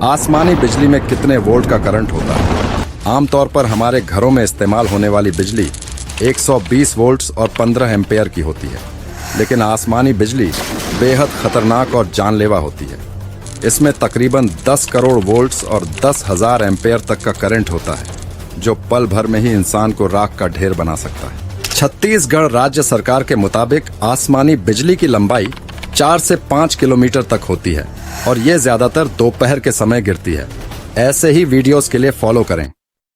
आसमानी बिजली में कितने वोल्ट का करंट होता है? आमतौर पर हमारे घरों में इस्तेमाल होने वाली बिजली 120 वोल्ट्स और 15 एम्पेयर की होती है, लेकिन आसमानी बिजली बेहद खतरनाक और जानलेवा होती है। इसमें तकरीबन 10 करोड़ वोल्ट्स और 10,000 एम्पेयर तक का करंट होता है, जो पल भर में ही इंसान को राख का ढेर बना सकता है। छत्तीसगढ़ राज्य सरकार के मुताबिक आसमानी बिजली की लंबाई 4 से 5 किलोमीटर तक होती है और ये ज्यादातर दोपहर के समय गिरती है। ऐसे ही वीडियोस के लिए फॉलो करें।